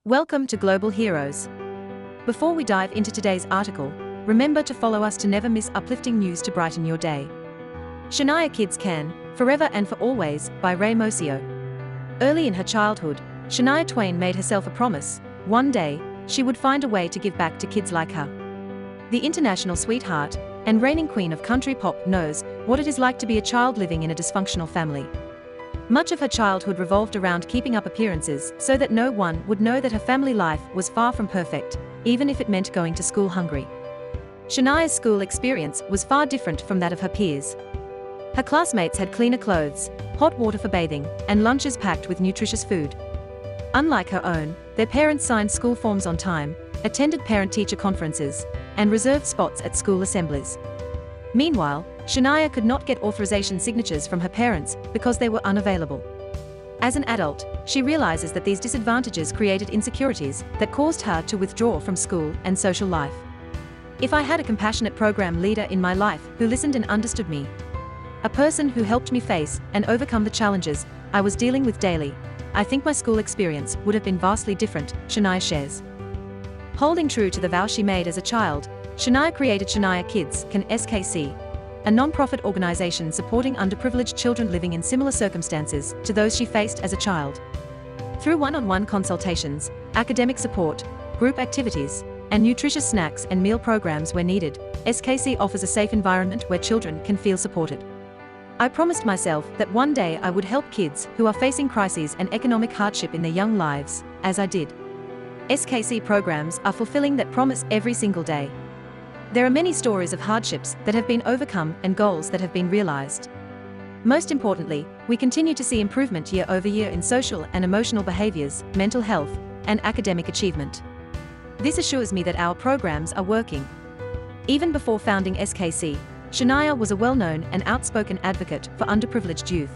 Welcome to Global Heroes. Before we dive into today's article, remember to follow us to never miss uplifting news to brighten your day. Shania Kids Can, Forever and for Always, by Ray Mosio. Early in her childhood, Shania Twain made herself a promise: one day, she would find a way to give back to kids like her. The international sweetheart and reigning queen of country pop knows what it is like to be a child living in a dysfunctional family. Much of her childhood revolved around keeping up appearances so that no one would know that her family life was far from perfect, even if it meant going to school hungry. Shania's school experience was far different from that of her peers. Her classmates had cleaner clothes, hot water for bathing, and lunches packed with nutritious food. Unlike her own, their parents signed school forms on time, attended parent-teacher conferences, and reserved spots at school assemblies. Meanwhile, Shania could not get authorization signatures from her parents because they were unavailable. As an adult, she realizes that these disadvantages created insecurities that caused her to withdraw from school and social life. If I had a compassionate program leader in my life who listened and understood me, a person who helped me face and overcome the challenges I was dealing with daily, I think my school experience would have been vastly different, Shania shares. Holding true to the vow she made as a child, Shania created Shania Kids Can (SKC), a non-profit organization supporting underprivileged children living in similar circumstances to those she faced as a child. Through one-on-one consultations, academic support, group activities, and nutritious snacks and meal programs where needed, SKC offers a safe environment where children can feel supported. I promised myself that one day I would help kids who are facing crises and economic hardship in their young lives, as I did. SKC programs are fulfilling that promise every single day. There are many stories of hardships that have been overcome and goals that have been realized. Most importantly, we continue to see improvement year over year in social and emotional behaviors, mental health, and academic achievement. This assures me that our programs are working. Even before founding SKC, Shania was a well-known and outspoken advocate for underprivileged youth.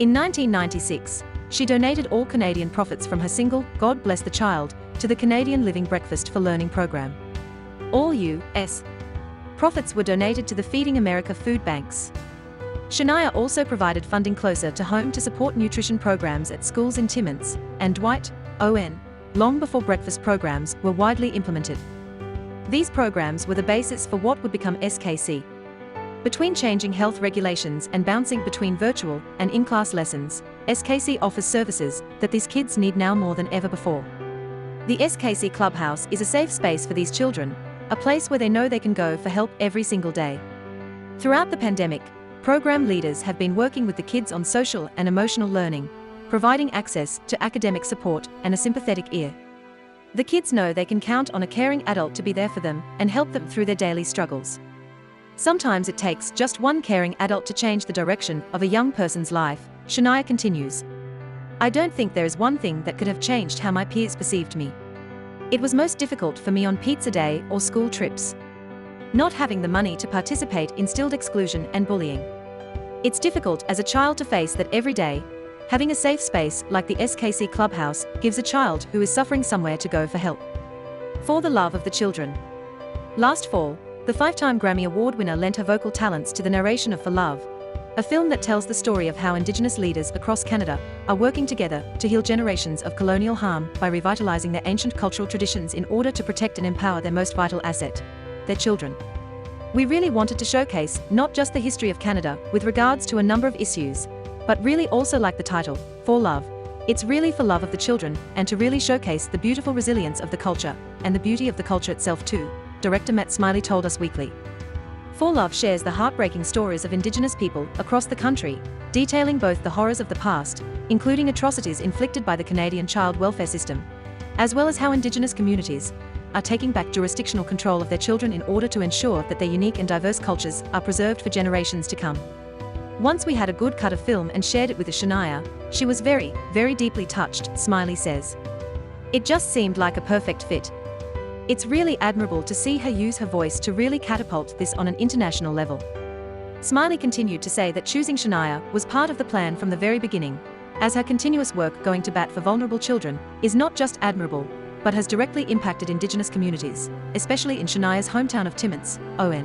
In 1996, she donated all Canadian profits from her single, God Bless the Child, to the Canadian Living Breakfast for Learning program. All U.S. profits were donated to the Feeding America food banks. Shania also provided funding closer to home to support nutrition programs at schools in Timmins and Dwight, ON, long before breakfast programs were widely implemented. These programs were the basis for what would become SKC. Between changing health regulations and bouncing between virtual and in-class lessons, SKC offers services that these kids need now more than ever before. The SKC Clubhouse is a safe space for these children, a place where they know they can go for help every single day. Throughout the pandemic, program leaders have been working with the kids on social and emotional learning, providing access to academic support and a sympathetic ear. The kids know they can count on a caring adult to be there for them and help them through their daily struggles. Sometimes it takes just one caring adult to change the direction of a young person's life, Shania continues. I don't think there is one thing that could have changed how my peers perceived me. It was most difficult for me on pizza day or school trips. Not having the money to participate instilled exclusion and bullying. It's difficult as a child to face that every day. Having a safe space like the SKC Clubhouse gives a child who is suffering somewhere to go for help. For the love of the children. Last fall, the 5-time Grammy Award winner lent her vocal talents to the narration of For Love, a film that tells the story of how Indigenous leaders across Canada are working together to heal generations of colonial harm by revitalizing their ancient cultural traditions in order to protect and empower their most vital asset, their children. We really wanted to showcase not just the history of Canada with regards to a number of issues, but really also, like the title, For Love, it's really for love of the children and to really showcase the beautiful resilience of the culture and the beauty of the culture itself too, director Matt Smiley told Us Weekly. For Love shares the heartbreaking stories of Indigenous people across the country, detailing both the horrors of the past, including atrocities inflicted by the Canadian child welfare system, as well as how Indigenous communities are taking back jurisdictional control of their children in order to ensure that their unique and diverse cultures are preserved for generations to come. Once we had a good cut of film and shared it with Shania, she was very, very deeply touched, Smiley says. It just seemed like a perfect fit. It's really admirable to see her use her voice to really catapult this on an international level. Smiley continued to say that choosing Shania was part of the plan from the very beginning, as her continuous work going to bat for vulnerable children is not just admirable, but has directly impacted Indigenous communities, especially in Shania's hometown of Timmins, ON.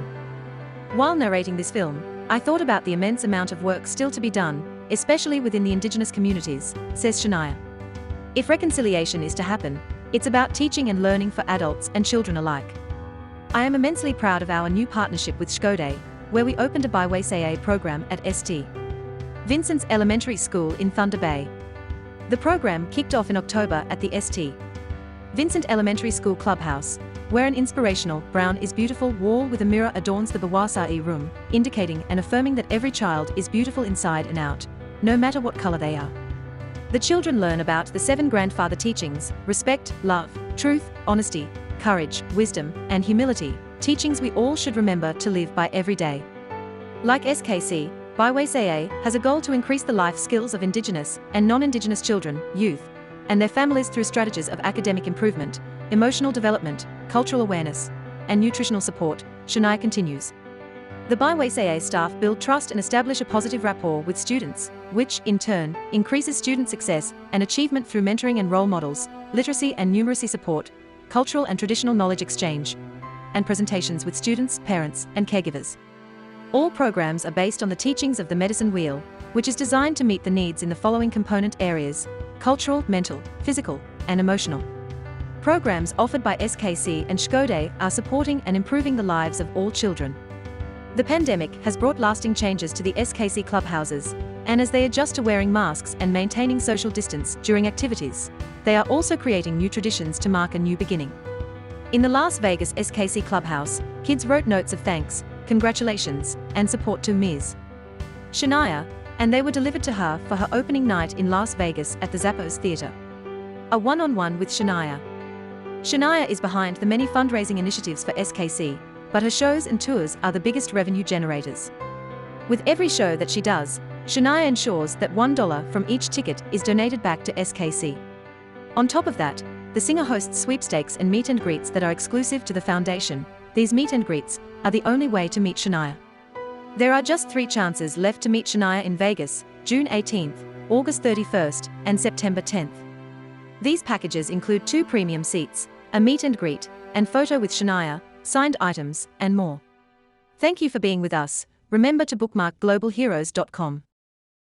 While narrating this film, I thought about the immense amount of work still to be done, especially within the Indigenous communities, says Shania. If reconciliation is to happen, it's about teaching and learning for adults and children alike. I am immensely proud of our new partnership with Shkodai, where we opened a Byway program at St. Vincent's Elementary School in Thunder Bay. The program kicked off in October at the St. Vincent Elementary School clubhouse, where an inspirational "Brown is beautiful" wall with a mirror adorns the Bawasai room, indicating and affirming that every child is beautiful inside and out, no matter what color they are. The children learn about the 7 grandfather teachings: respect, love, truth, honesty, courage, wisdom, and humility, teachings we all should remember to live by every day. Like SKC, Byway has a goal to increase the life skills of Indigenous and non-Indigenous children, youth, and their families through strategies of academic improvement, emotional development, cultural awareness, and nutritional support. Shania continues. The Byway staff build trust and establish a positive rapport with students, which, in turn, increases student success and achievement through mentoring and role models, literacy and numeracy support, cultural and traditional knowledge exchange, and presentations with students, parents, and caregivers. All programs are based on the teachings of the Medicine Wheel, which is designed to meet the needs in the following component areas: cultural, mental, physical, and emotional. Programs offered by SKC and Shkodai are supporting and improving the lives of all children. The pandemic has brought lasting changes to the SKC clubhouses, and as they adjust to wearing masks and maintaining social distance during activities, they are also creating new traditions to mark a new beginning. In the Las Vegas SKC clubhouse, kids wrote notes of thanks, congratulations, and support to Ms. Shania, and they were delivered to her for her opening night in Las Vegas at the Zappos Theater. A one-on-one with Shania. Shania is behind the many fundraising initiatives for SKC, but her shows and tours are the biggest revenue generators. With every show that she does, Shania ensures that $1 from each ticket is donated back to SKC. On top of that, the singer hosts sweepstakes and meet and greets that are exclusive to the foundation. These meet and greets are the only way to meet Shania. There are just 3 chances left to meet Shania in Vegas: June 18th, August 31st, and September 10th. These packages include 2 premium seats, a meet and greet, and photo with Shania, signed items, and more. Thank you for being with us. Remember to bookmark globalheroes.com.